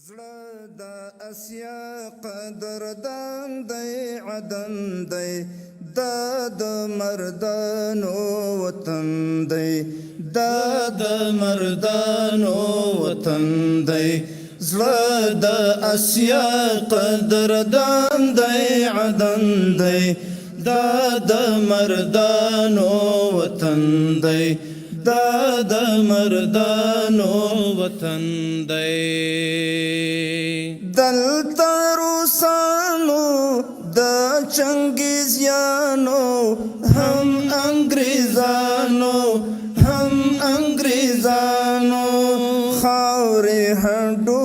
زړه د اسیا قدردان دی عدن دی د مردانو وطن دی د مردانو وطن دی زړه د اسیا قدردان دی عدن دی د مردانو وطن دی د مردانو وطن دی دلتا روسانو د چنگیزیانو هم انگریزانو خاوری هډو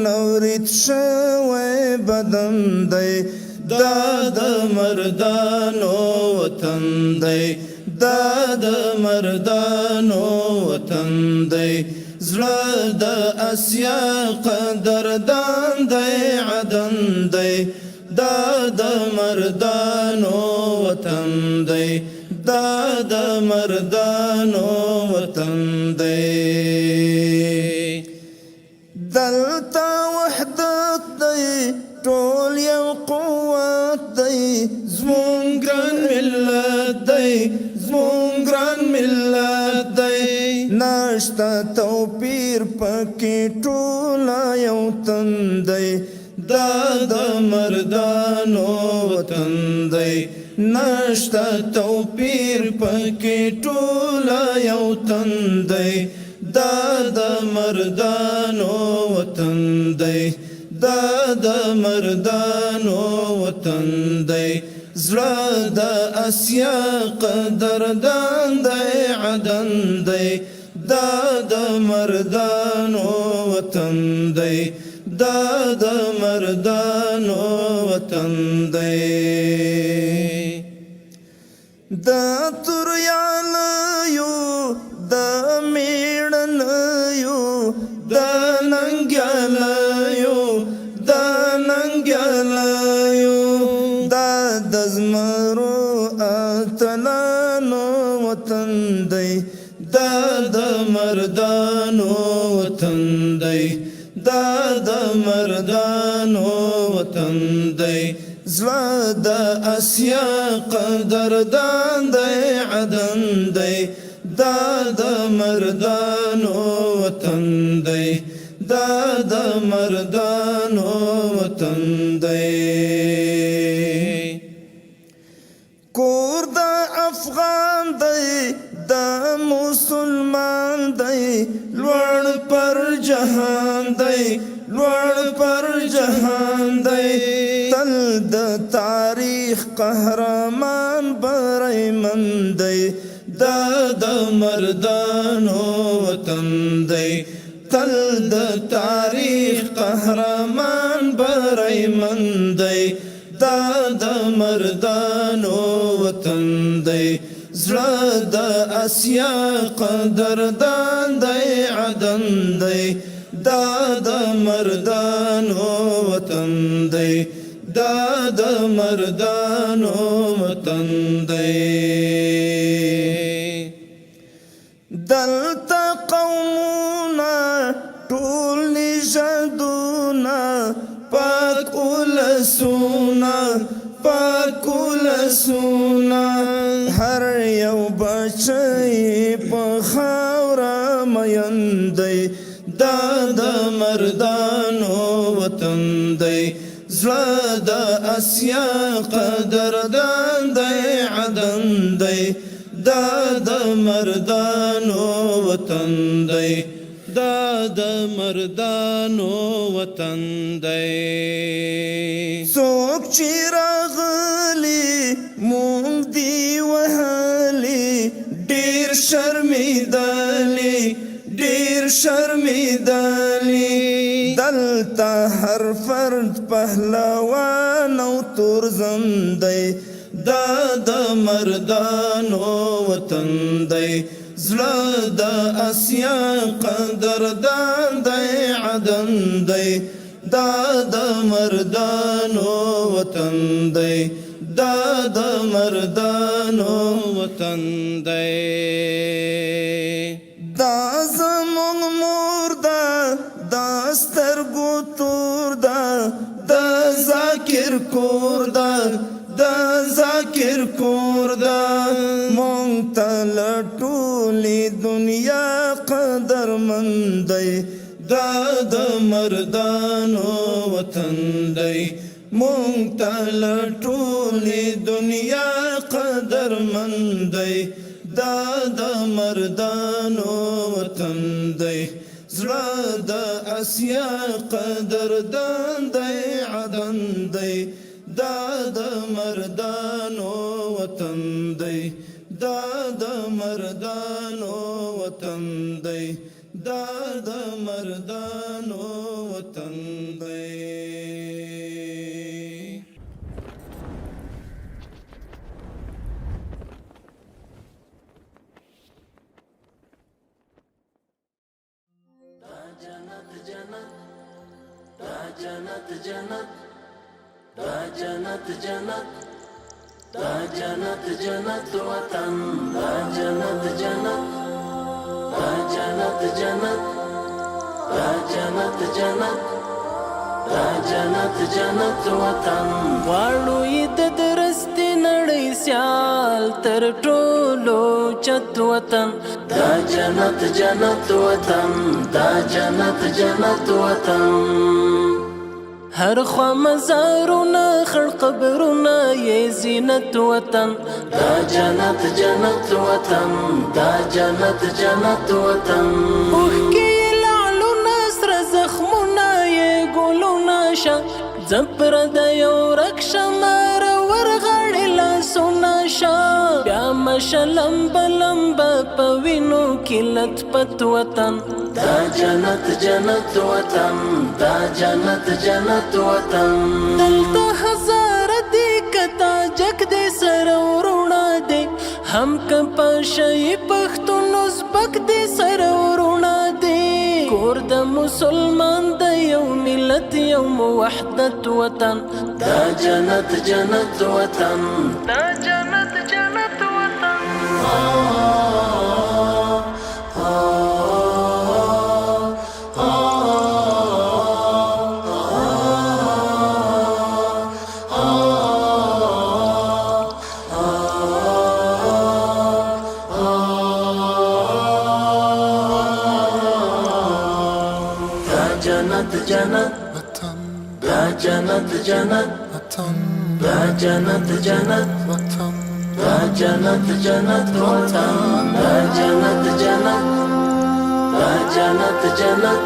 نورید شوی بدن دی د مردانو وطن دی د مردانو وطن دی زړه د اسیا قدردان دی عدن دی د مردانو وطن دی د مردانو وطن دی دلتا وحدت دی ټول یو قوت دی زمون ګران ملت دی زمون ګران ملت دی نشته توپیر پکې ټول یو تن دی د مردانو وطن دی نشته توپیر پکې ټول یو تن دی د مردانو وطن دی د مردانو وطن دی زړه د اسیا قدردان دی عدن دی د مردانو وطن دی د مردانو وطن دی د توریالیو د میړنیو د ننګیالیو د زمرو اتلانو وطن دی د مردانو وطن دی د مردانو وطن دی زړه د اسیا قدردان دی عدن دی د مردانو وطن دی د مردانو وطن دی کور د افغان دی د مسلمان دی لوړ پر جهان دی لوړ پر جهان دی تل د تاریخ قهرمان بریمن دی د مردانو وطن دی تل د تاریخ قهرمان بریمن دی د مردانو وطن دی زړه د اسیا قدردان دی عدن دی د مردانو وطن دی د مردانو وطن دی دلتا قومنا ټول نژادونه پاک ولسونه هر یو بچی په خاوره مین دی د مردانو وطن دی زړه د اسیا قدردان دی عدن دی د مردانو وطن دی د مردانو وطن دی څوک چې راغلی مونږ دی وهلی ډیر شرمیدلی دلتا هر فرد پهلوان او تورزن دی د مردانو وطن دی زړه د اسیا قدردان دی عدن دی د مردانو وطن دی د مردانو وطن دی دا زمونږ مور ده دا ستر سترګو تور دا د ذاکر کور دا د ذاکر کور دا مونږ ته له ټولې دنیا قدرمند دی دا د مردانو وطن دی مونږ ته له ټولې دنیا قدرمند دی دا د مردانو وطن دی زړه د اسیا قدردان دی عدن دی دا د مردانو وطن دی دا د مردانو وطن دی دا د مردانو وطن دی جنت جنت دا جنت جنت دا جنت جنت وطن دا جنت جنت دا جنت جنت دا جنت جنت دا جنت جنت وطن غواړو یې د درستې نړۍ سیال تر ټولو چت وطن دا جنت جنت وطن دا جنت جنت وطن هر خوا مزارونه خړ قبرونه یې زینت وطن دا جنت جنت وطن دا جنت جنت وطن اوښکې یې لعلونه سره زخمونه یې ګلونه شه زپر د یو ورک شمار ورغړې لاسونه شه بیا مشه لمبه لمبه په وینو کې لطپت وطن دا جنت جنت وطن دا جنت جنت وطن دلته هزاره دی کتا جګ دی سره ورونه دی هم که په شی پښتون ازبک دی سره ورونه دی کور د مسلمان د یو ملت یو وحدت وطن دا جنت جنت وطن دا جنت جنت وطن جنت وطن دا جنت جنت وطن دا جنت جنت وطن دا جنت جنت وطن دا جنت جنت دا جنت جنت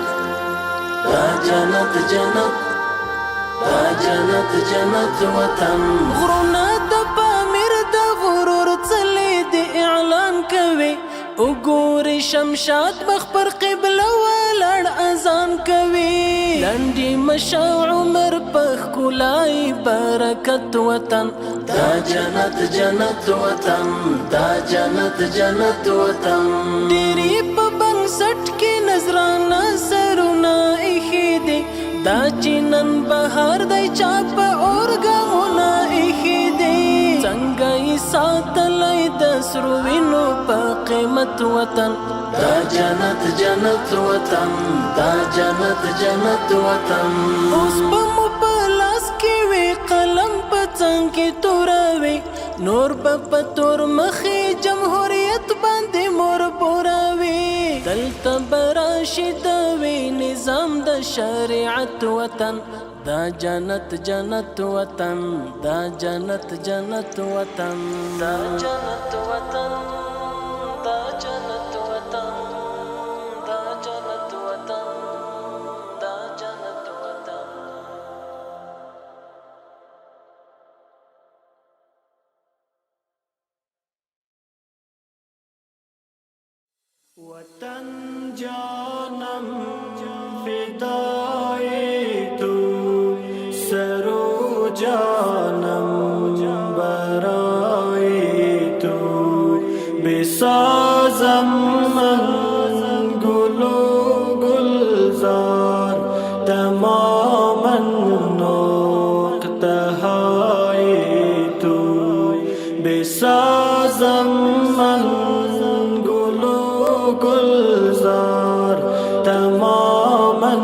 دا جنت جنت دا جنت جنت وطن غرونه د پامیر د غرور څلې د اعلان کوي وګوري شمشاد مخ پر قبله ولاړ اذان کوي لنډي مشا عمر په ښکلای برکت وطن دا جنت جنت وطن دا جنت جنت وطن ډېرې په بنسټ کې نظرانه سرونه ایښي دي دا چې نن بهار دی چا په اورګامونه ایښي دي څنګه یې ساتلی د سرو وینو په قیمت وطن دا جنت جنت وطن دا جنت جنت وطن اوس به مو په لاس کې وي قلم په څنګ کې توروي نور به په تور مخې جمهوریت باندې مور پوروي دلته به راشي د وي نظام د شریعت وطن دا جنت جنت وطن دا جنت جنت وطن دا جنت وطن دا جنت وطن دا جنت وطن دا جنت وطن وطن جانم فدای تو سرو جانم برای تو بسازم من گلو گلزار تماما نقطه های تو بسازم من گلو گلزار تماما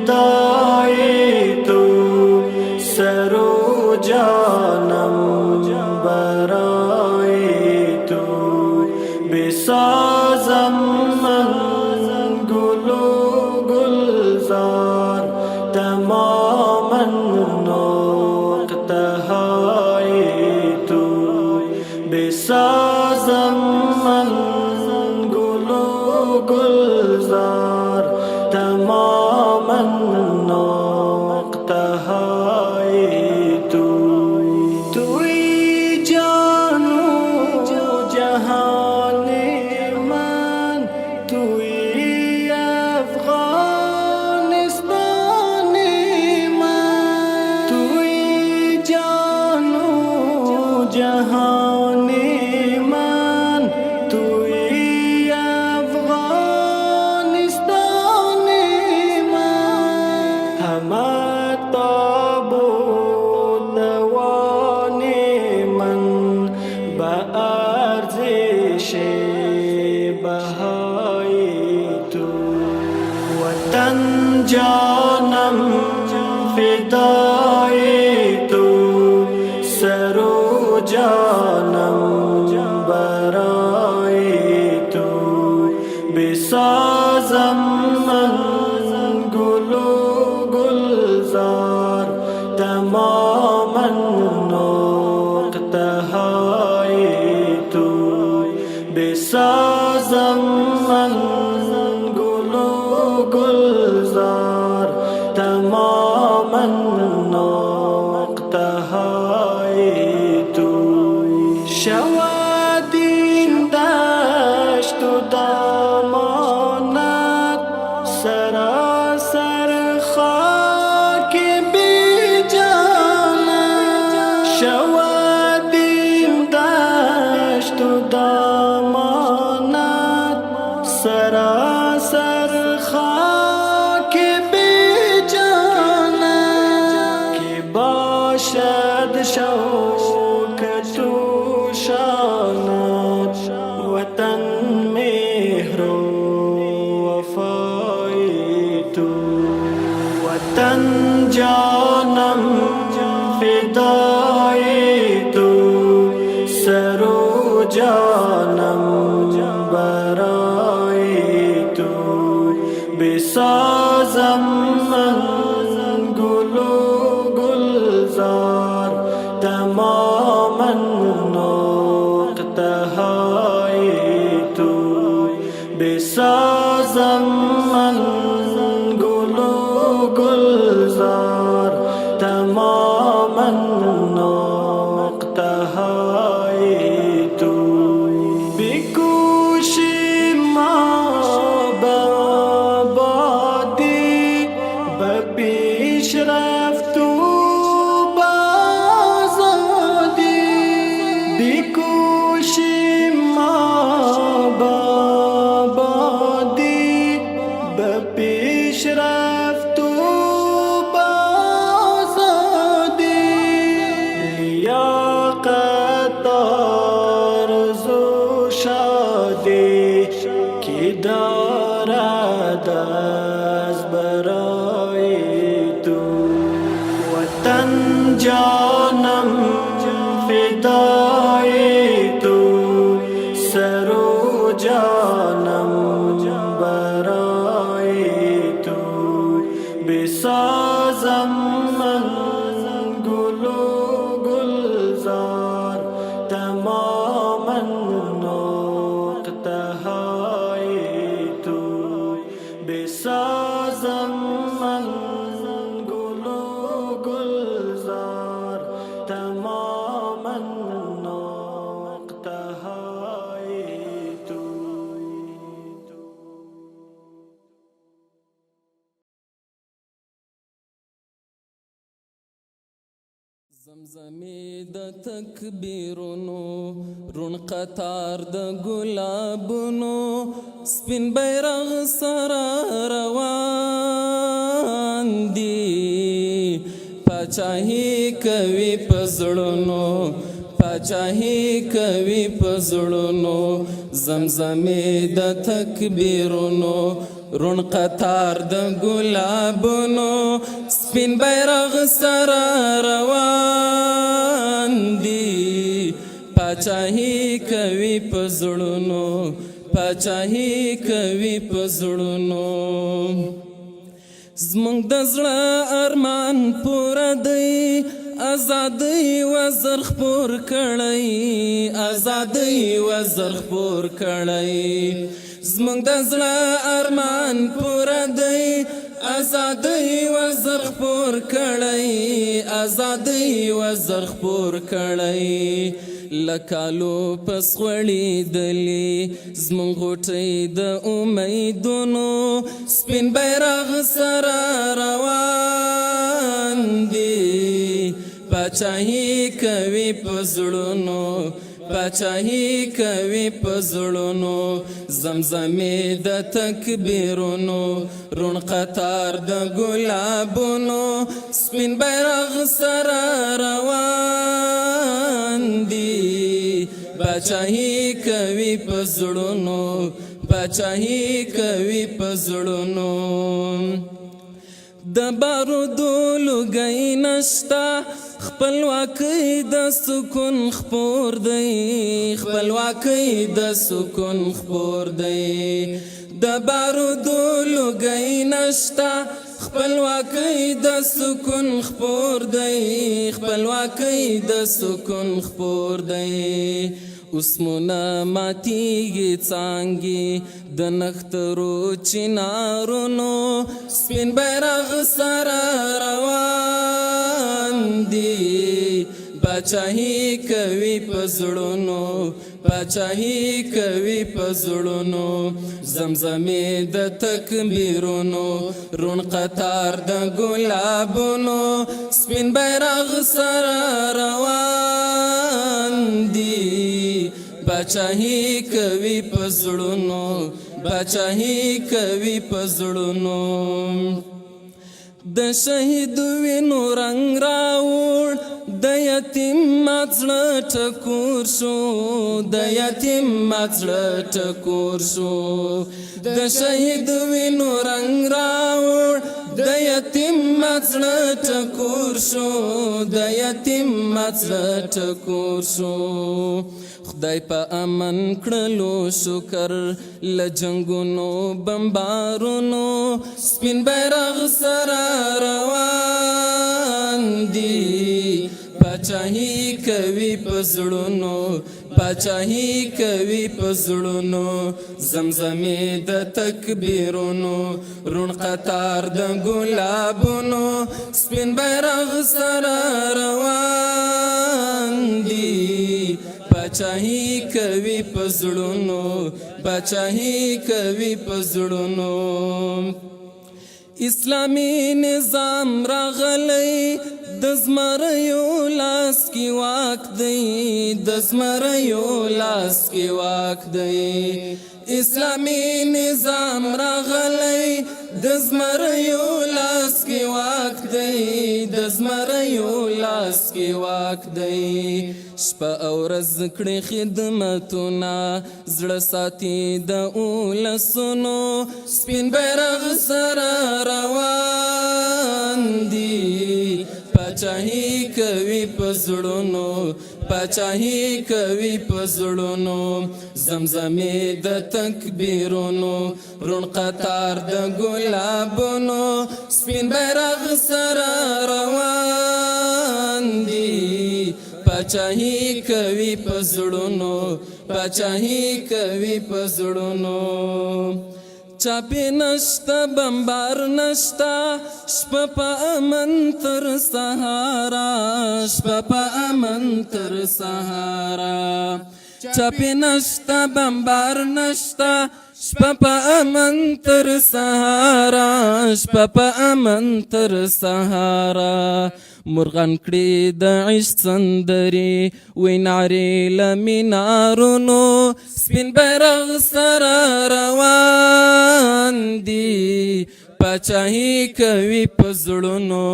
فدای تو، سر و جانم برای تو. بسازم من گل و گلزار، تماما نقطه های تو. بسازم من گل و گلزار، تماما نقطه های تو. توی جان و جهان من، توی افغانستان من. توی جان و جهان من، توی افغانستان من. همه تاب و دوان من، به ارزش بهای تو. وطن جانم فدای تو، سر و جانم برای تو. بسازم من گل و گلزار، تماما نقطه های تو. بسازم من گل و گلزار، تماما نقطه های تو. شود این دشت و دامانت، سراسر خاک بی جانت. شود این دشت و دامانت، سراسر خاک بی جانت. که باشد شوکت و شانت، وطن مهر و وفای تو. وطن جانم فدای تو، سر و جانم برای تو. بسازم من گل و گلزار، تماما نقطه های تو. بسازم من گل و گلزار، تماما نقطه های تو. بکوشیم ما به آبادی، به پیشرفت و به آزادی. بکوشیم ما به آبادی، به پیشرفت و به آزادی. لیاقت آرزو شادی، که دارد از برای تو. وطن جانم فدای تو، سر و جانم برای تو. بسازم من گل و گلزار، تماما نقطه های تو. بسازم من گل و گلزار، تماما نقطه های تو. زمزمې د تکبیرونو، رون قطار د ګلابونو، سپین بیرغ سره روان دي. پاچاهي کوي په زړونو، پاچاهي کوي په زړونو. زمزمې د تکبیرونو، رون قطار د ګلابونو سپین بیرغ سره روان دي پاچاهي کوي په زړونو پاچاهي کوي په زړونو زمونږ د زړه ارمان پوره دی آزادۍ وزر خپور کړی آزادۍ وزر خپور کړی زمونږ د زړه ارمان پوره دی آزادۍ وزر خپور کړی آزادۍ وزر خپور کړی لکالو پس غوړېدلې زمونږ غوټۍ د امیدونو سپین بیرغ سره روان دي پاچاهي کوي په زړونو پاچاهي کوي په زړونو زمزمې د تکبیرونو رون قطار د ګلابونو سپین بیرغ سره روان دي پاچاهي کوي په زړونو پاچاهي کوي په زړونو د بارودو لوګی نشته خپلواکۍ د سکون خپور دی خپلواکۍ د سکون خپور دی د بارودو لوګی نشته خپلواکۍ د سکون خپور دی خپلواکۍ د سکون خپور دی اسمونه ماتیږي څانګې د نخترو چنارونو سپین بیرغ سره روان دي پاچاهي کوي په زړونو پاچاهي کوي په زړونو زمزمې د تکبیرونو رون قطار د ګلابونو سپین بیرغ سره روان دي پاچاهي کوي په زړونو پاچاهي کوي په زړونو د شهید وینو رنگ راوړ د یتیم مزړه ټکور شو د یتیم مزړه ټکور شو د شهید وینو رنگ راوړ د یتیم مزړه ټکور شو د یتیم مزړه ټکور شو خدای په امن کړلو شکر له جنګونو بمبارونو سپین بیرغ سره روان دي پاچاهي کوي په زړونو پاچاهي کوي په زړونو زمزمې د تکبیرونو رون قطار د ګلابونو سپین بیرغ سره روان دي پاچاهي کوي په زړونو پاچاهي کوي په زړونو اسلامی نظام راغلی د زمریو لاس کې واک دی د زمریو لاس کې واک دی اسلامی نظام راغلی د زمریو لاس کې واک دی د زمریو لاس کې واک دی شپه او ورځ کړي خدمتونه زړه ساتي د اولسونو سپین بیرغ سره روان دي پاچاهي کوي په زړونو پاچاهي کوي په زړونو زمزمې د تکبیرونو رون قطار د ګلابونو سپین بیرغ سره روان دي پاچاهي کوي په زړونو پاچاهي کوي په زړونو چاپی نشتا بمبار نشتا شپه په امن تر سهارا شپه په امن تر سهارا چاپی نشتا بمبار نشتا شپه په امن تر سهارا شپه په امن تر سهارا مرغان کړي د عشق سندري وی نارې لمنارونو سپین بیرغ سره روان دي پاچاهي کوي په زړونو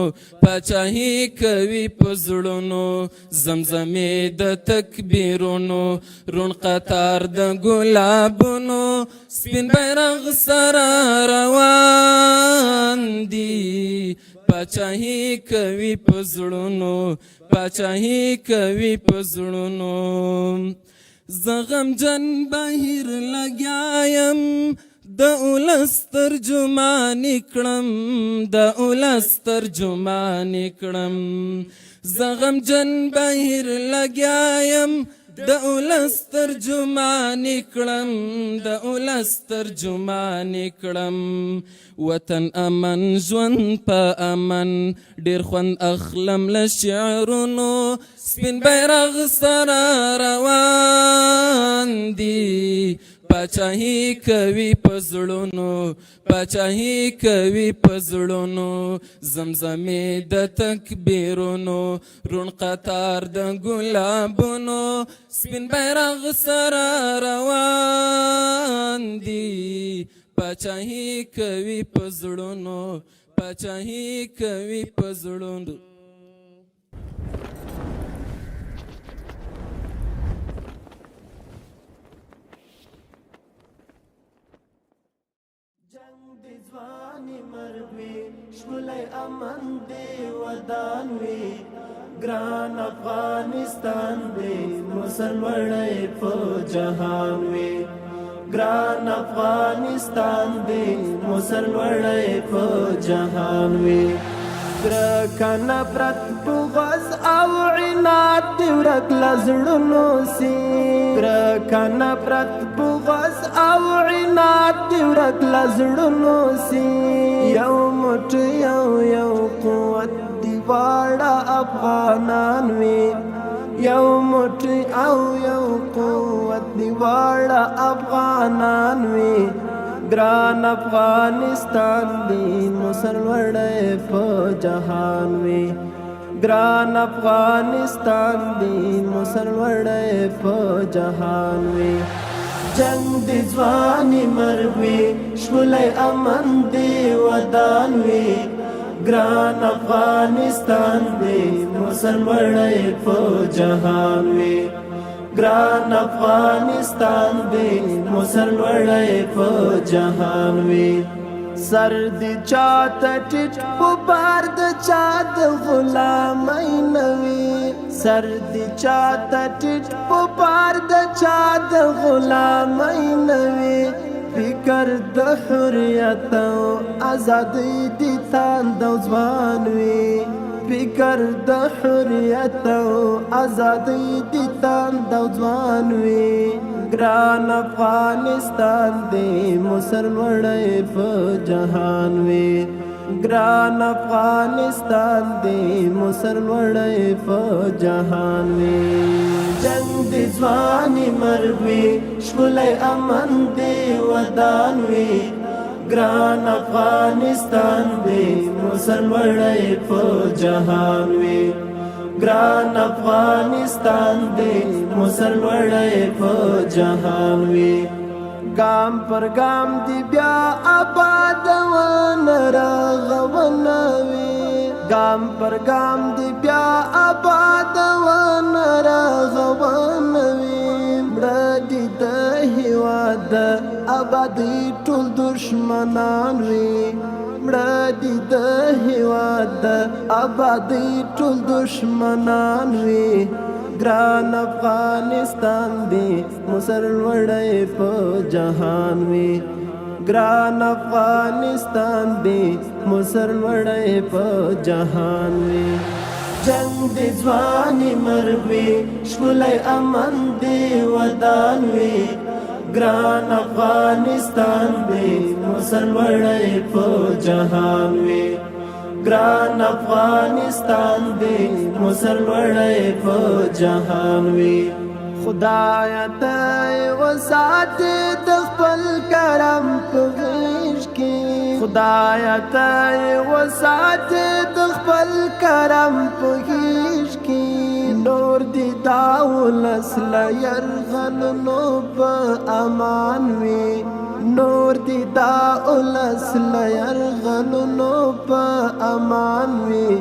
پاچاهي کوي په زړونو زمزمې د تکبیرونو روڼ قطار د ګلابونو سپین بیرغ سره روان دي پاچاهي کوي په زړونو پاچاهي کوي په زړونو زه غمجن بهر لګیا یم د اولس ترجمانې کړم د اولس ترجمانې کړم زه غمجن بهر لګیا یم د اولس ترجمانې کړم د اولس ترجمانې کړم وطن امن ژوند په امن ډېر خوند اخلم له شعرونو سپین بیرغ سره روان دي پاچاهي کوي په زړونو پاچاهي کوي په زړونو زمزمې د تکبیرونو روڼ قطار د ګلابونو سپین بیرغ سره روان دي پاچاهي کوي په زړونو پاچاهي کوي په زړونو شمولای امن دی ودان وی ګران افغانستان دی مسلوړی په جهان وی ګران افغانستان دی مسلوړی په جهان وی ګرکانه پرت بغض او عناد دی ورک لزړونو سي ګرکانه پرت بغض او عناد دی ورک لزړونو سي یو مټ یو قوت دی واړه افغانان وي یو مټ یو قوت دی واړه افغانان وي ګران افغانستان دی مسلوړی په جهان وي ګران افغانستان دی مسلوړی په جهان وي جنگ دی ځواني مرګ وي شمولای امن دی ودان وي ګران افغانستان دی مسلوړی په جهان وي ګران افغانستان دی مسلوړی په جهان وي سر دی چاته ټیټ په بار د چا د غلامۍ نوي سر دی چاته ټیټ په بار د چا د غلامۍ نوي فکر د حریت او ازادۍ دی تاند او ځوان وي فکر د حریت او ازادۍ دی تاند او ځوان وي ګران افغانستان دی مسلوړی په جهان وي ګران افغانستان دی مسلوړی په جهان وي جنگ دی ځواني مرګ وي شمولای امن دی ودان وي ګران افغانستان دی مسلوړی په جهان وي ګران افغانستان دی مسلوړی په جهان وي ګام پر ګام دی بیا آباد ونرغونه وي ګام پر ګام دی بیا آباد ونرغونه وي مړه دي د هېواد آبادۍ ټول دشمنان وي مړه دي د هېواد آبادۍ ټول دشمنان وي ګران افغانستان دی مسلوړی په جهان وي ګران افغانستان دی مسلوړی په جهان وي جنگ دی ځواني مرګ وي شمولای امن دی ودان وي ګران افغانستان دی مسلوړی په جهان وي ګران افغانستان دی مسلوړی په جهان وي خدایا ته وساتې د خپل کرم په غېږ کې خدایا ته وساتې د خپل کرم په غېږ کې نور دی دا ولس له یرغلونو په امان وي نور دی دا اولس لیرغلونو پا امان وی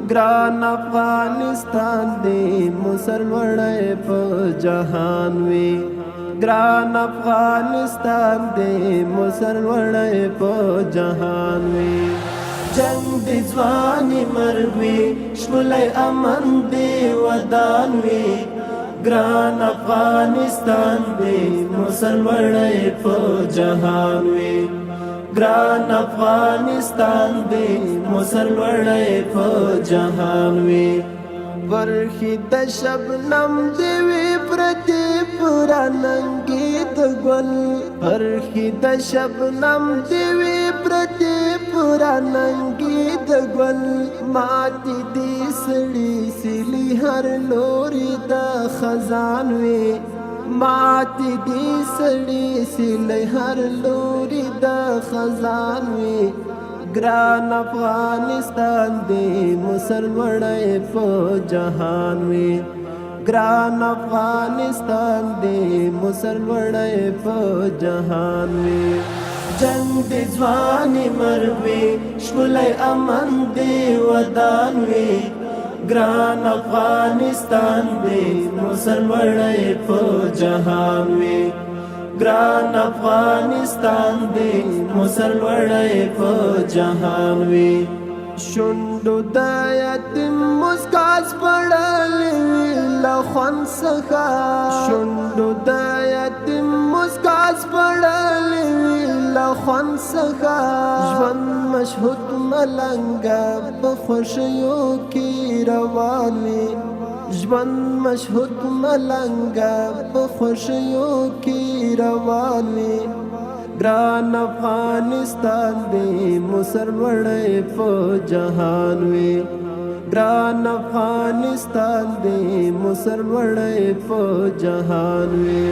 گران افغانستان دی مسلوڑے پا جہان وی گران افغانستان دی مسلوڑے پا جہان وی جنگ دی ځواني مرګ وي شمولی امن دی ودان وي ګران افغانستان دی مسلوړی په جهان وي ګران افغانستان دی مسلوړی په جهان وي ورخي د شبنم دی وی پرتی پورا ننګي د ګل ورخي د شبنم دی وی پرتی پورا ننګي د ګل ماتي دي سړي سلی هر لوري د خزان وي ماتي دي سړي سلی هر لوري د خزان وي ګران افغانستان دی مسلوړی په جهان وي ګران افغانستان دی مسلوړی په جهان وي جنگ دی ځواني مرګ وي شمولی امن دی ودان وي ګران افغانستان دی مسلوړی په جهان وي ګران افغانستان دی مسلوړی په جهان وي شونډو د یتیم مسکا سپړلې وي له خوند څخه شونډو د یتیم مسکا سپړلې وي له خوند څخه ژوند مشهود ملنګه په خوښیو کې روان وي ژوند مشهود ملنګه په خوښیو کې روان وي ګران افغانستان دی مسلوړی په جهان وي ګران افغانستان دی مسلوړی په جهان وي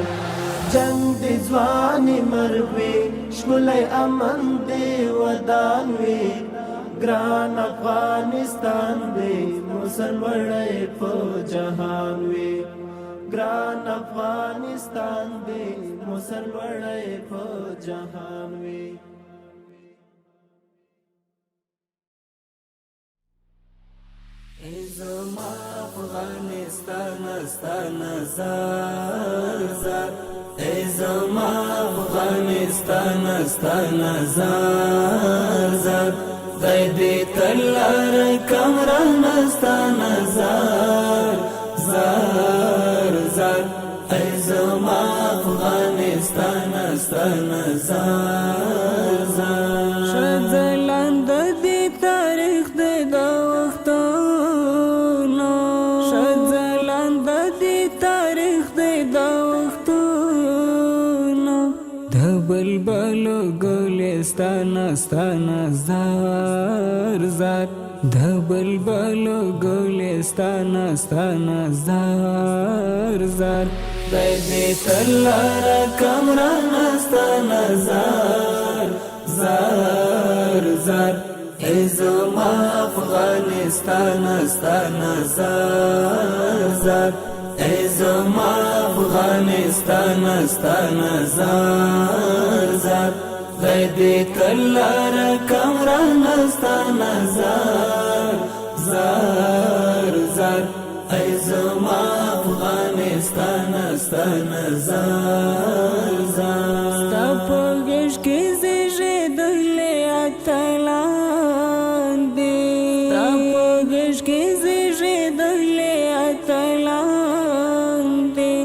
جنگ دی ځواني مرګ وي شمولی امن دی ودان وي ګران افغانستان دی مسلوړی په جهان وي ګران افغانستان دی مسلوړی په جهان وي ای زما افغانستان ستانه زار زار ای زما افغانستان ستانه زار زار دای دې تلار کمران ستانه زار زار زار ای زما افغانستان ستانه زار زار شذلند دی تاریخ دی دا وختونو شذلند دی تاریخ دی دا وختونو د بلبلو ګلستان ستانه زار زار د بلبلو ګلستان ستانه زار زار دای دې تلار کمران ستانه زار زار زار ای زما افغانستان ستانه زار زار ای زما افغانستان ستانه زار زار دای دې تلار کمران ستانه زار زار زار ای زما افغانستان ستانه زار زار ستا په غېږ کې زیږېدلې اتلان دي ستا په غېږ کې زیږېدلې اتلان دي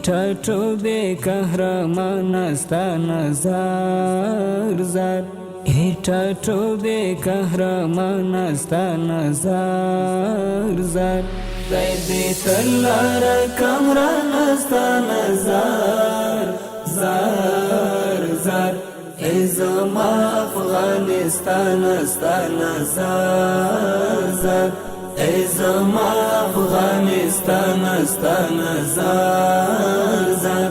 ټاټوبې قهرمان ستانه زار زار ټاټوبې قهرمان ستانه زار زار دای دې تلار کمران ستانه زار زار زار ای زما افغانستان ستانه زار زار ای زما افغانستان ستانه زار زار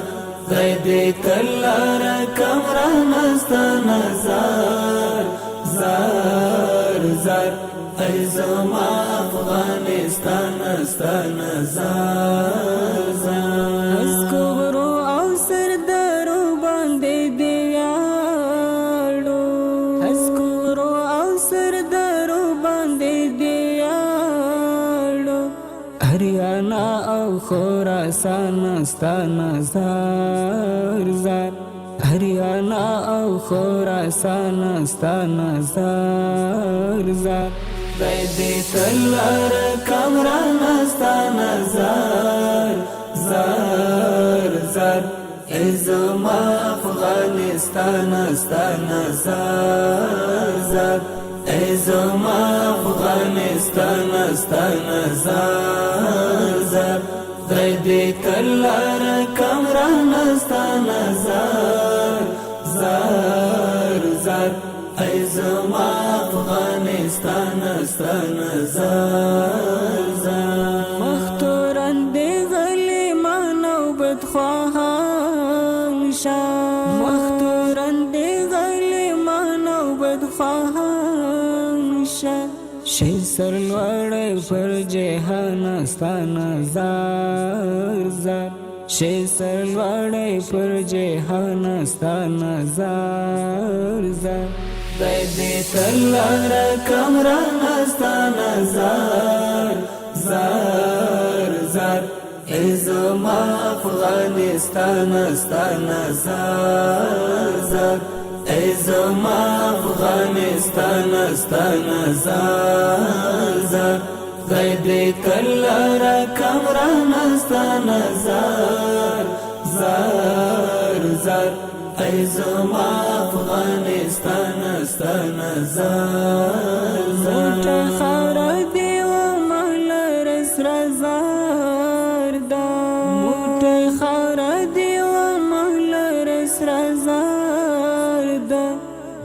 دای دې تلار کمران ستانه زار زار زار ای زما افغانستان ستانه زار زار اسکوبرو او سردارو باندې دی هریانا او خراسان ستا نظر زار هریانا او خراسان ستا نظر زار خدای دې تلار کامران ستا نظر زار زار ای زما افغانستان ستا نظر زار ای زما افغانستان ستا نظر زار خدای دې تلار کامران ستا نظر زار زار ای زما افغانستان ستا نظر زار مختورن دې غلیمان او بدخواهان شاه مختورن دې غلیمان او بدخواهان شاه شي سرلوړی پر جهان ستا نظر زار شي سرلوړی پر جهان ستا نظر زار خدای دې تلار کامران ستا نظر زار زار ای زما افغانستان ستا نظر زار ای زما افغانستان ستا نظر زار خدای دې تلار کامران ستا نظر زار زار ای زما افغانستان ستا نظر زار خاور دی و مهل رسر زار دا موټی خاور دی و مهل رسر زار دا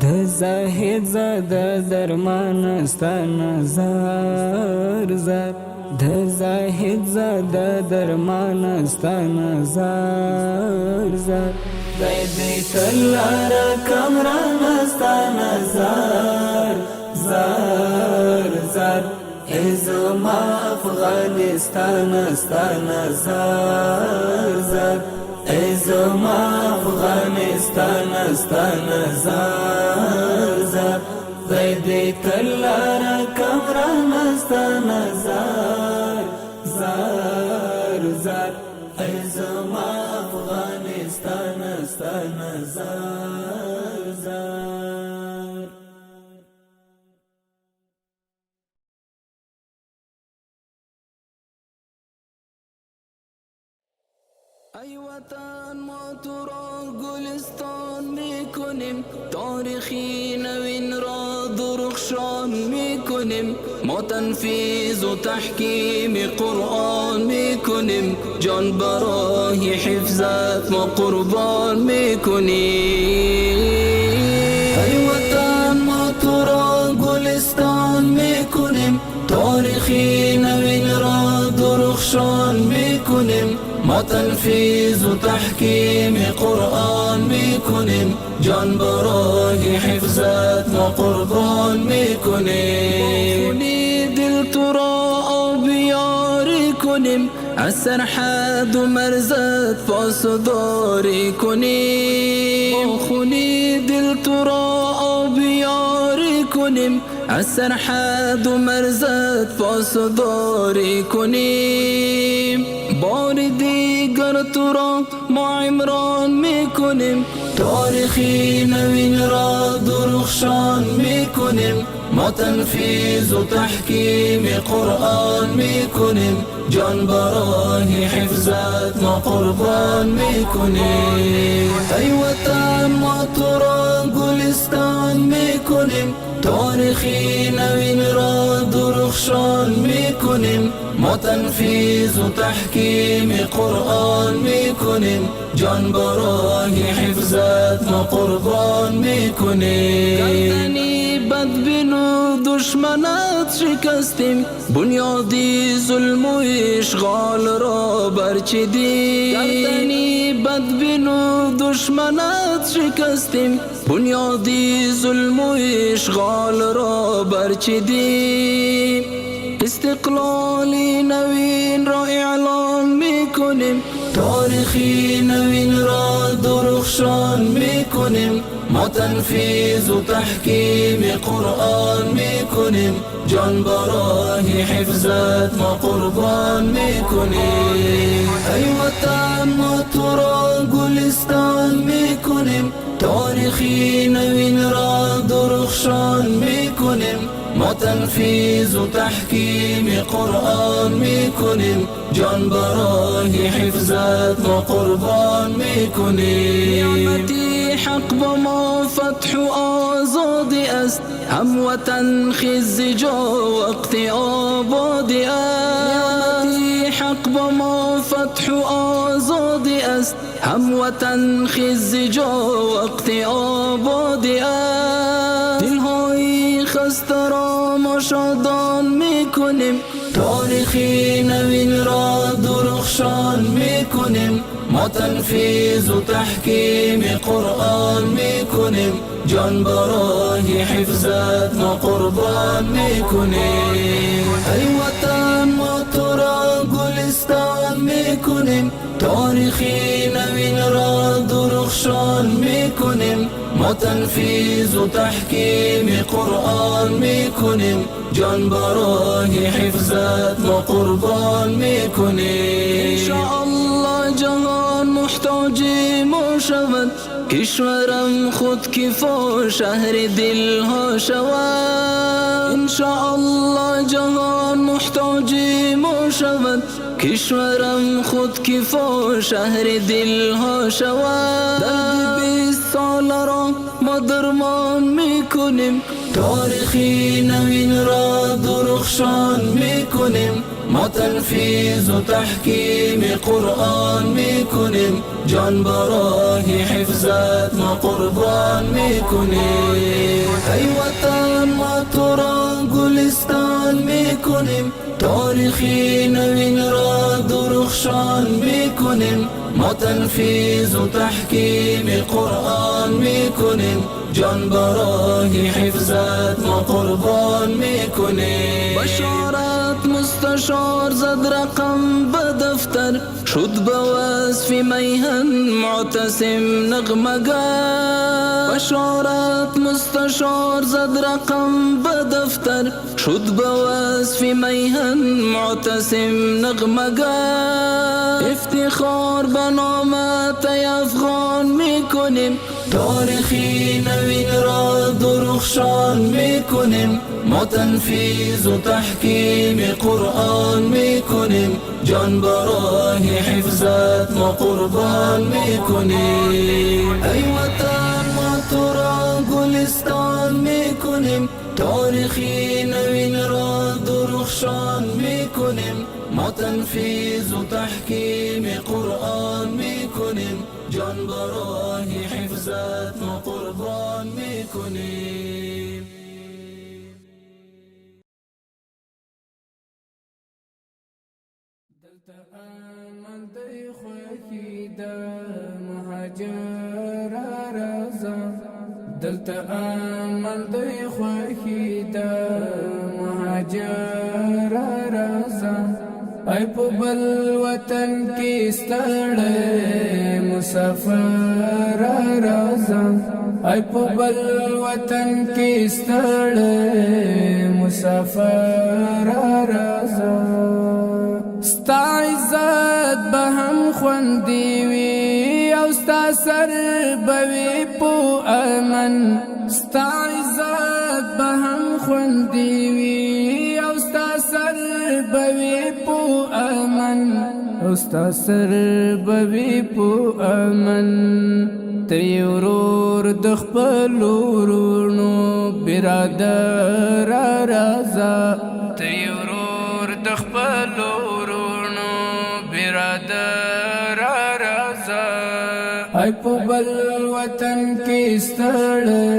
د زاهد زاده درمان ستا نظر زار د زاهد زاده درمان ستا نظر زار خدای دې تلار کامران ستا نظر زار زار ای زما افغانستان ستا نظر زار ای زما افغانستان ستا نظر زار خدای دې تلار کامران ستا نظر زار زار ای زما افغانستان ستا نظر زار ای وطن ما تو را گلستان میکنیم تاریخی نوین را درخشان میکنیم ما تنفیذ و تحکیم قرآن میکنیم جان برای حفظت ما قربان میکنیم ای وطن ما تو را گلستان میکنیم تاریخی نوین را درخشان میکنیم ما تنفیذ و تحکیم قرآن میکنیم جان برای حفظت ما قربان میکنیم خونی دل تو را آبیاری کنیم از سرحد و مرزت پاسداری کنیم خونی دل تو را آبیاری کنیم از سرحد و مرزت پاسداری کنیم بار دیگر تو را ما عمران میکنیم تاریخی نوین را درخشان میکنیم ما تنفیذ و تحکیم قرآن میکنیم جان برای حفظت ما قربان میکنیم ای وطن ما تو را گلستان میکنیم تاریخی نوین را درخشان میکنیم ما تنفیذ و تحکیم قرآن میکنیم جان برای حفظت ما قربان میکنیم گردنی بدبین و دشمنت شکستیم بنیادی ظلم و اشغال را برچیدیم گردنی بدبین و دشمنت شکستیم بنیادی ظلم و اشغال را برچیدیم استقلالی نوین را اعلان میکنیم تاریخی نوین را درخشان میکنیم ما تنفیذ و تحکیم قرآن میکنیم میکنیم، جان برای حفظت ما قربان میکنیم. ای وطن ما تو را گلستان میکنیم، تاریخی نوین را درخشان میکنیم. ما تنفیذ و تحکیم قرآن میکنیم، جان برای حفظت ما قربان میکنیم. نعمتی حق با ما فتح و آزادی است، هم وطن خزی جا وقت آبادی است. نعمتی حق با ما فتح و آزادی است، هم وطن خزی جا وقت آبادی است. دلهای خسته را ما شادان میکنیم، تاریخی نوین را درخشان میکنیم. ما تنفیذ و تحکیم قرآن میکنیم، جان برای حفظت ما قربان میکنیم. ای وطن ما تو را گلستان میکنیم، تاریخی نوین را درخشان میکنیم. ما تنفیذ و تحکیم قرآن میکنیم، جان برای حفظت ما قربان میکنیم. انشاءالله جهان محتاج ما شود، کشورم خود کفا شهر دلها شود. انشاءالله جهان محتاج ما شود، کشورم خود کفا شهر دلها شود. درد 20 سال را ما درمان میکنیم، تاریخی نوین را درخشان میکنیم. ما تنفیذ و تحکیم قرآن میکنیم، جان برای حفظت ما قربان میکنیم. ای وطن ما تو را گلستان میکنیم، تاریخی نوین را درخشان میکنیم. ما تنفیذ و تحکیم قرآن میکنیم، جان برای حفظت ما قربان میکنیم. بشارت مستشار زد رقم به دفتر، شد به وصف میهن معتصم نغمگر. بشارت مستشار زد رقم به دفتر، شد به وصف میهن معتصم نغمگر. افتخار به نامت ای افغان میکنیم، تاریخی نوین را درخشان میکنیم. ما تنفیذ و تحکیم قرآن میکنیم، جان برای حفظت ما قربان میکنیم. ای وطن ما تو را گلستان میکنیم، تاریخی نوین را درخشان میکنیم. ما تنفیذ و تحکیم قرآن میکنیم، جان برای حفظت ما قربان میکنیم. دلته امن دی خوښي د مهاجر رضا، دلته امن دی خوښي د مهاجر رضا. ای په بل وطن کې ستړی مسافر رضا، ای په بل وطن کې ستړی مسافر رضا. ستا عزت به هم خوندي وي او ستا سر به وي په امن. ستا عزت به هم خوندي وي او ستا سر به وي په امن، او ستا سر به وي په امن. ته یې ورور د خپلو وروڼو برادر رضا، ته یې ورور د خپلو وروڼو برادر رضا. ای په بل وطن کې ستړی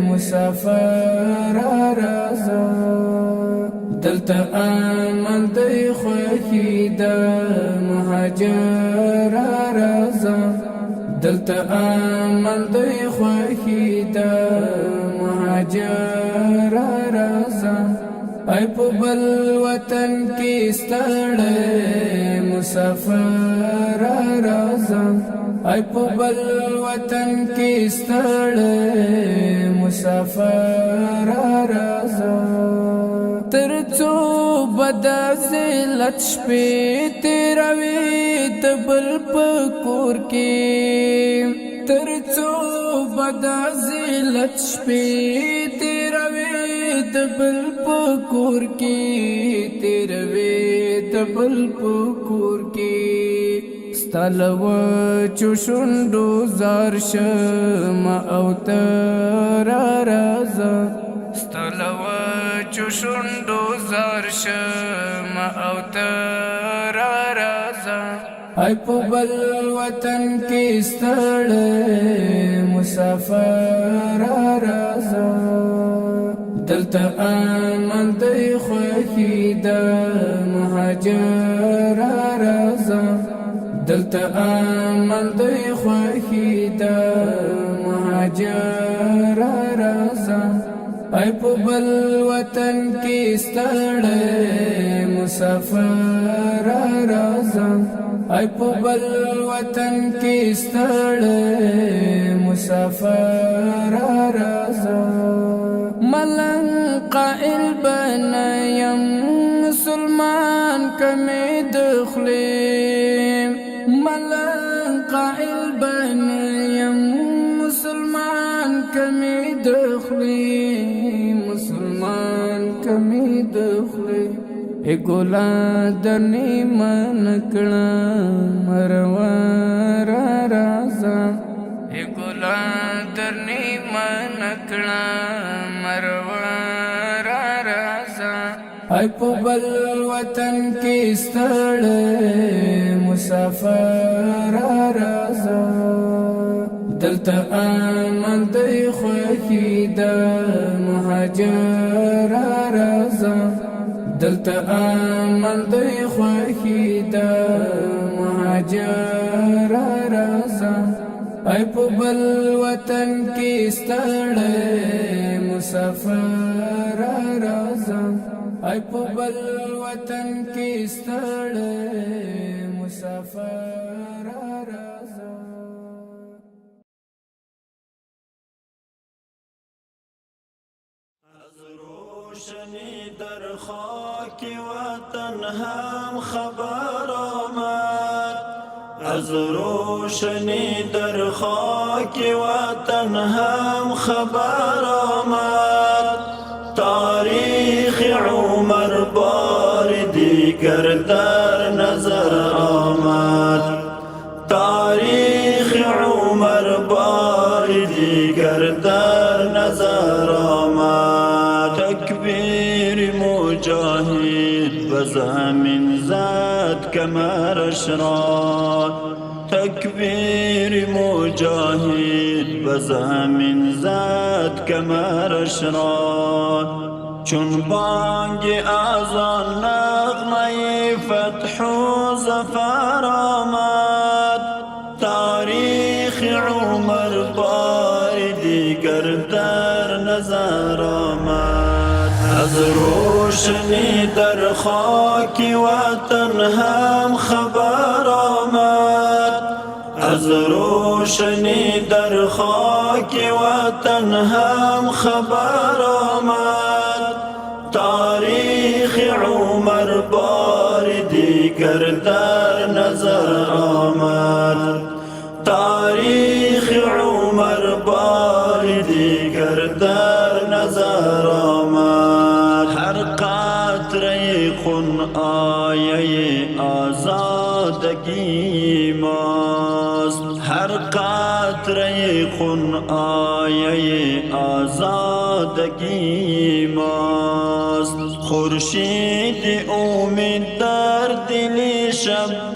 مسافر رضا، دلته امن دی خوښي د مهاجر رضا، دلته امن دی خوښي د مهاجر رضا. ای په بل وطن کې ستړی مسافر رضا، ای په بل وطن کې ستړی مسافر رضا. ترڅو بدا ذلت شپې تیروي د بل په کور کې ترڅو بدا ذلت شپې تیروي د بل په کور کې تیروي د بل په کور کې ستلو چوشندو زار شم او تر رازا ستلو چوشندو زار شم او تر رازا ای په بل وطن کې ستړی مسافر رازا دلته امن دی خوښي د مهاجر رازا دلته امن دی خوښي د مهاجر رازا ای په بل وطن کې ستړی مسافر رازا ای په بل وطن کې ستړی مسافر رازا ملنګ قائل بنیم مسلمان کمی دخلیم ملنګ قائل بنیم مسلمان کمی دخلیم مسلمان کمی دخلیم ای ګلا درنی من کړه مروار رازا ای ګلا درنی من کړه مروار رازا ای په بل وطن کې ستړی مسافر رازا دلته امن دی خوښي د مهاجر رازا دلته امن دی خوښي د مهاجر رازا ای په بل وطن کې ستړی مسافر رازا ای په بل وطن کې ستړی مسافر رازا روشنی در خاک وطن هم خبر آمد از روشنی در خاک وطن هم خبر آمد تاریخ عمر بار دیگر در نظر آمد تاریخ عمر بار دیگر در نظر آمد تکبیر مجاهد بزمین زد کمرش را تکبیر مجاهد بزمین زد کمرش را چون بانگ اذان نغمه فتح و ظفر آمد تاریخ عمر بار دیگر در نظر آمد از روشنی در خاک وطن هم خبر آمد از روشنی در خاک وطن هم خبر آمد تاریخ عمر بار دیگر در نظر آمد تاریخ عمر بار دیگر در نظر آمد هر قطره خون آیه آزادگی ماست هر قطره خون آیه آزادگی ماست خورشید امید در دل شب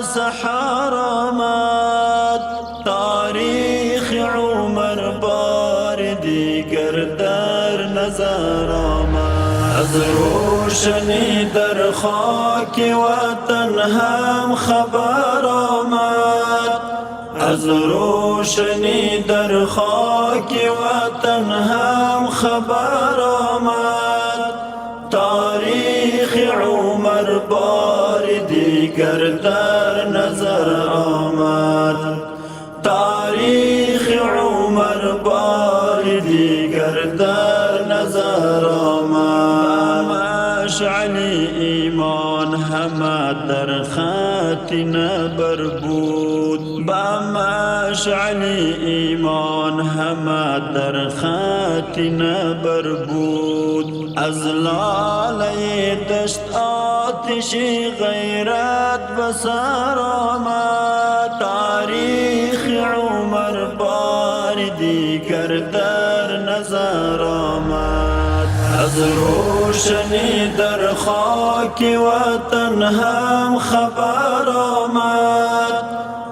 سحر آمد تاریخ عمر بار دیگر در نظر آمد از روشنی در خاک وطن هم خبر آمد از روشنی در خاک وطن هم خبر آمد تاریخ عمر بار دیگر در نظر آمد تاریخ عمر بار دیگر در نظر آمد همه در خاتنا بربود با مشعل ایمان همه در خاتنا بربود از لاله دشت آتش غیرت بسر آمد تاریخ عمر بار دیگر در نظر آمد از روشنی در خاک وطن هم خبر آمد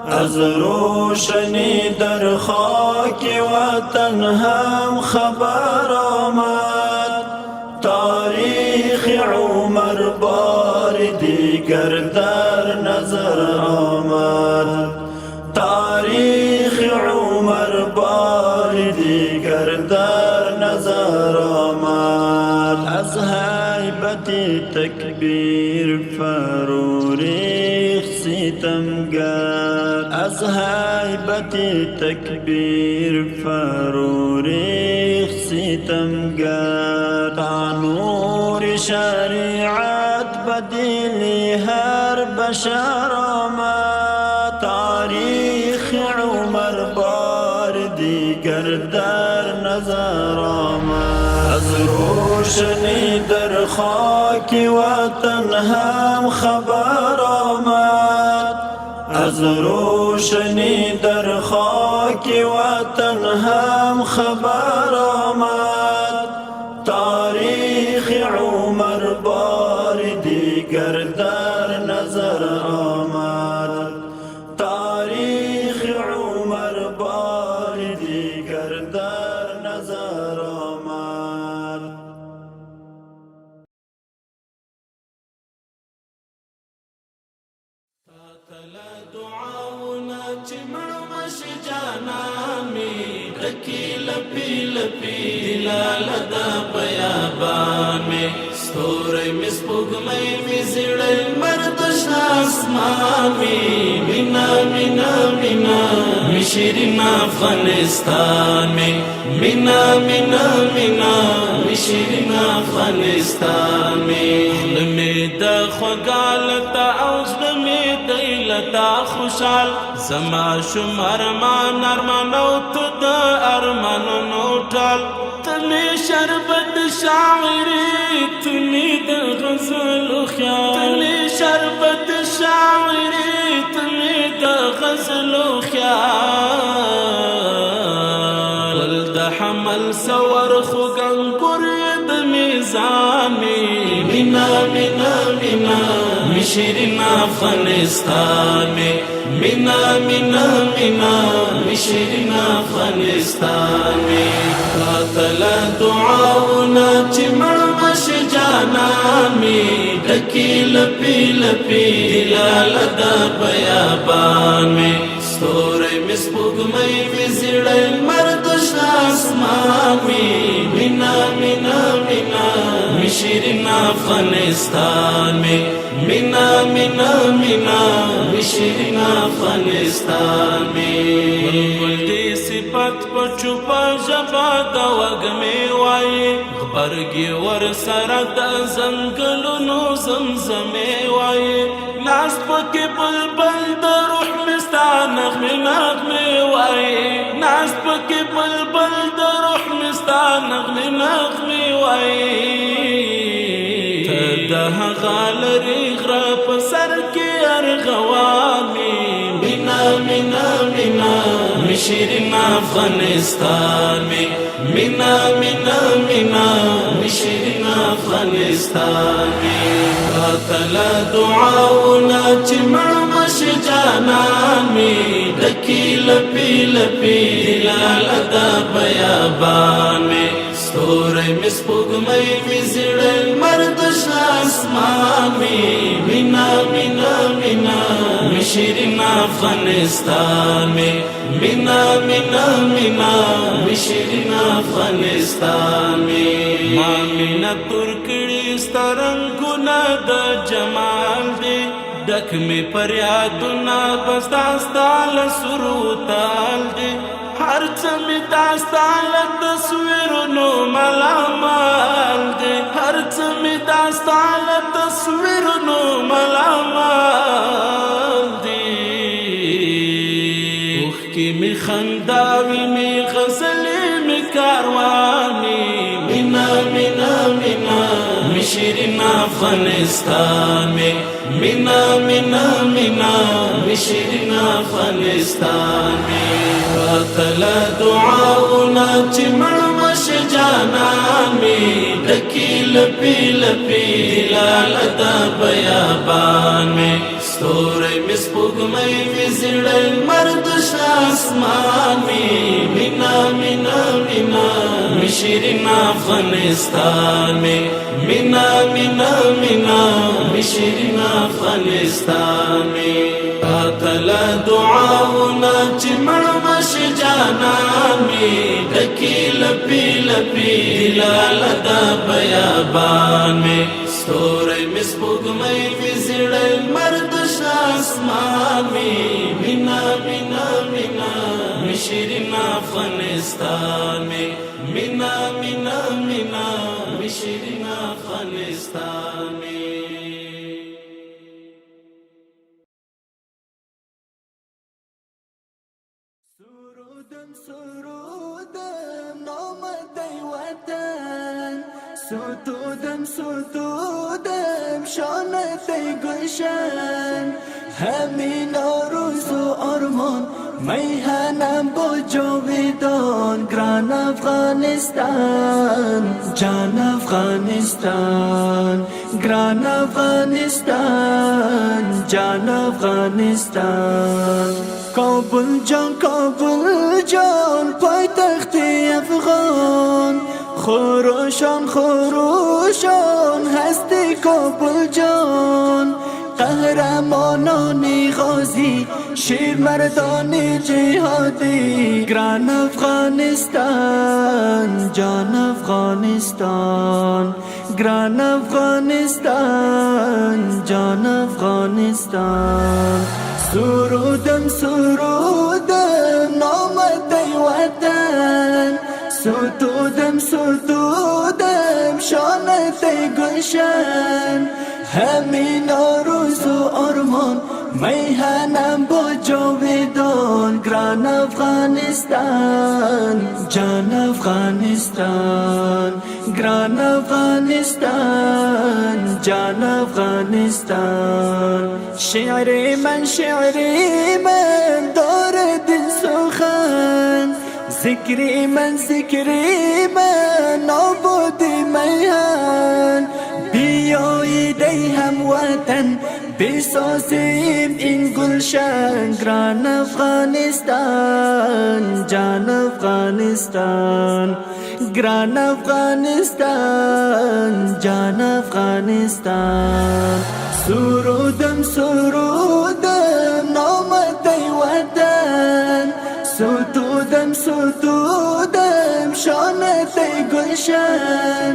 از روشنی در خاک وطن هم خبر آمد تاریخ عمر بار دیگر در نظر آمد تاریخ عمر بار دیگر در نظر آمد از هیبت تکبیر فرو ریخت ستمگر از هیبت تکبیر فرو ریخت ستمگر تا نور شریعت بدیل هر بشر آمد تاریخ عمر بار دیگر در نظر آمد از روشنی در خاک وطن هم خبر آمد از روشنی در خاک وطن هم خبر آمد تاریخ عمر بار دیگر در نظر آمد تاریخ عمر بار دیگر در نظر آمد تلا دعاونا چې مړمش جانامي ډکې لپې لپې دلاله دا بیابان مې ستوري مې سپوږمۍ مې زړه لمر د شنه اسمان مې مینا مینا مینا مې شیرین افغانستان مې مینا مینا مینا مې شیرین افغانستان مې مې د خوږالته او زړه مې لتا خوشحال زما شم ارمان ارمانو تو دا ارمانو نوټال تلی شربت شاعری تلی د غزل خیال تلی شربت شاعری تلی د غزل خیال ول د حمل سور خوګنګور د میزان مینا مینا مینا شیرین افغانستان میں مینا مینا مینا شیرین افغانستان میں قاتل دعاونا چی مړمش جانان میں ډکی لپی لپی دلال دا بیابان میں ستوری میں سپوږمۍ میں زړه لمر د شنه اسمان میں مینا مینا مینا شیرین افغانستان میں مینا مینا مینا شیرین افغانستان میں بلبل دی صفت په چوپه ژبه د وږمې وایي غبرګې ورسره د ځنګلونو زمزمې وایي ناست پکې بلبل د روح مې ستا نغمې نغمې وایي ناست پکې بلبل د روح مې ستا نغمې نغمې وایي ته د هغه لرې غره په سر کې ارغواني مینا مینا مینا شیرین افغانستان میں مینا مینا مینا شیرین افغانستان میں قاتل دعاونا چی مړمش جانان میں ډکی لپی لپی دلال دا بیابان میں ستوری میں سپوږمۍ میں زړه لمر د شنه اسمان میں مینا مینا مینا شیرین افغانستان میں مینا مینا مینا شیرین افغانستان میں ما مینا ترکڑی سترنگونا دا جمال دے ډک می پریادونا بس داستال سروتال دے هر څه می داستال تصویرونو ملامال دے هر څه می داستال تصویرونو ملامال خنداوی می غزلی می کاروانی مینا مینا مینا می شیرین افغانستان مینا مینا مینا می شیرین افغانستان واتلا دعاونا چی مړمش جانان می ډکی لپی لپی دلال دا بیابان می ستوری می سپوږمۍ می زړه مرد آسمان می مینا مینا مینا می شیرین افغانستان می مینا مینا مینا می شیرین افغانستان می تلا دعاونا چی مړمش جانان می ډکی لپی لپی دلال دا بیابان می ستوری می سپوږمۍ می زړه مرد آسمان می مینا مینا مینا می شیرین افغانستان می مینا مینا مینا می شیرین افغانستان می سرودم نام دی وطن ستودم شان دی گلشن همین آرزو و آرمان میهنم با جاویدان گران افغانستان جان افغانستان گران افغانستان جان افغانستان کابل جان پایتخت افغان خروشان هستی کابل جان قهرمانانی غازی شیر مردانی جهادی گران افغانستان جان افغانستان گران افغانستان جان افغانستان سرودم نام دی وطن ستودم شان دی گلشن همین آرزو و آرمان میهنم با جاویدان گران افغانستان جان افغانستان گران افغانستان جان افغانستان شعری من دارد سخن ذکری من نابودی میهن بیایید ای هموطن بسازیم این گلشن گران افغانستان جان افغانستان گران افغانستان جان افغانستان سرودم نام دی وطن ستودم شان دی گلشن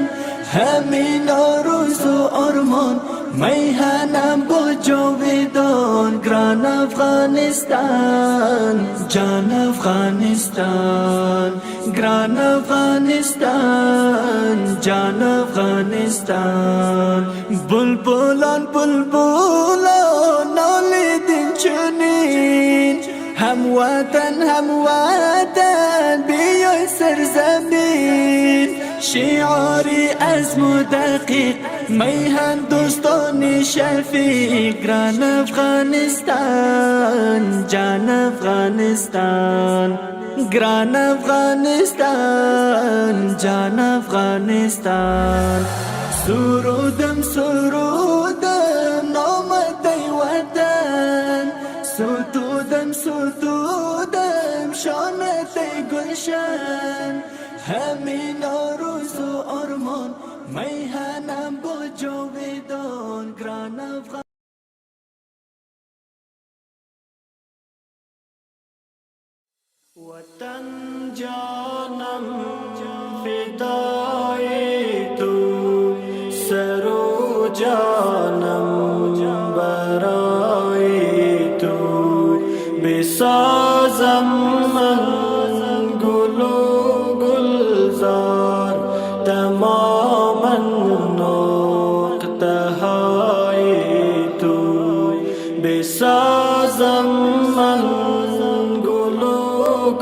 همین آرزو و آرمان میهنم با جاویدان گران افغانستان جان افغانستان گران افغانستان جان افغانستان بلبلان نالیدین چنین هموطن بیای سرزمین شعاری از مدقیق میهن دوستان شفیق گران افغانستان جان افغانستان گران افغانستان جان افغانستان سرودم نام دی وطن ستودم شان دی گلشن همین آرزو و آرمان میهنم با جاویدان گران افغان وطن جانم فدای تو سرو جانم برای تو بسازم من گل و گلزار تماما نقطه های تو بسازم من گل و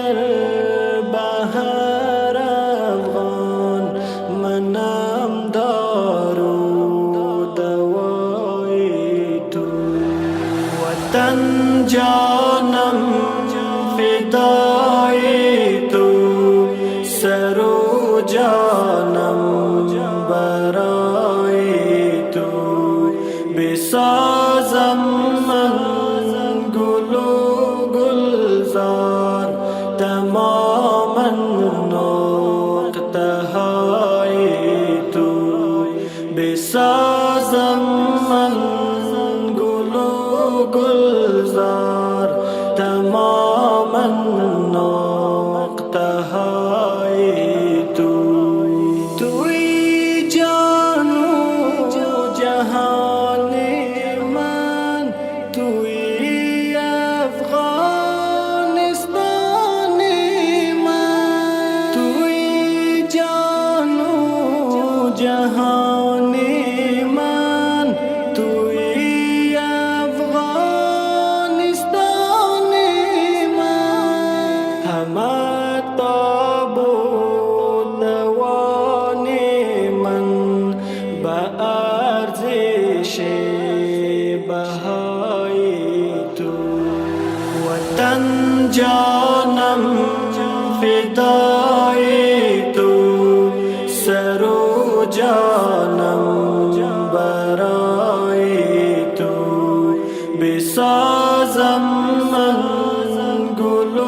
در بهر افغان منم دارو دوای تو وطن جانم فدای تو سر و جانم برای تو بسازم من گل و گلزار تماما نقطه های تو بسازم من گل و گلزار تماما نقطه های تو توی جان و جهان من توی افغانستان من توی جان و جهان من توی افغانستان من همه تاب و دوان من با ارزش بهای تو وطن جانم فدای تو سر و جانم برای تو بسازم من گل و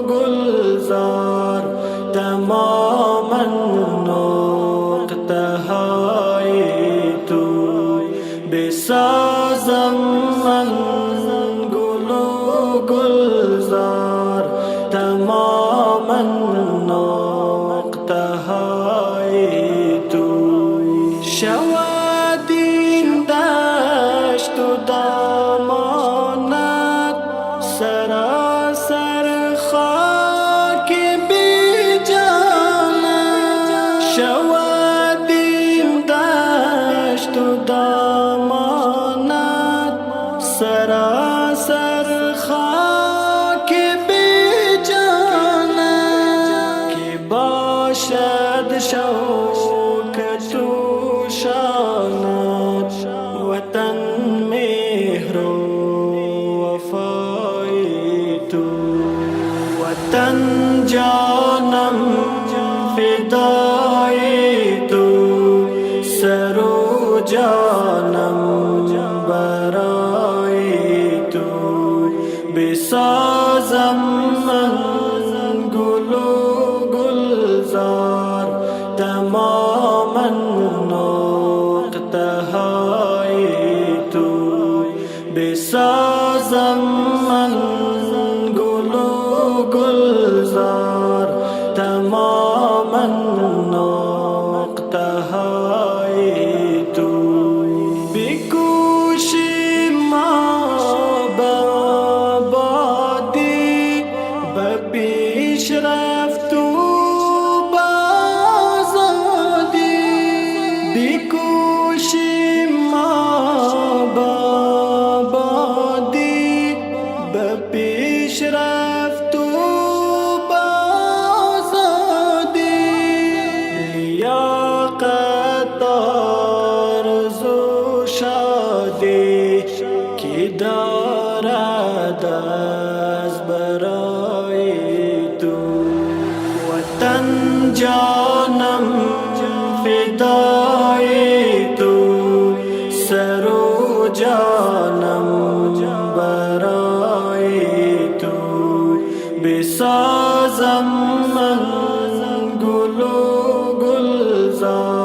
گلزار تماما نقطه های تو بسازم من گل و گلزار تماما نقطه های تو شود این دشت و دامانت سراسر خاک بی جانت شود این دشت و دامانت سراسر خاک بی جانت که باشد شوکت و شانت وطن مهر و وفای تو وطن جانم فدای تو سر و جانم برای تو بسازم من گل و گلزار تماما نقطه های تو بسازم من گل و گلزار تماما نقطه های تو بکوشیم ما به آبادی به پیشرفت و به آزادی بکوشیم ما به آبادی به پیشرفت و به آزادی لیاقت آرزو شادی که دارد از برای تو وطن جانم فدای تو سر و جانم برای تو بسازم من گل و گلزار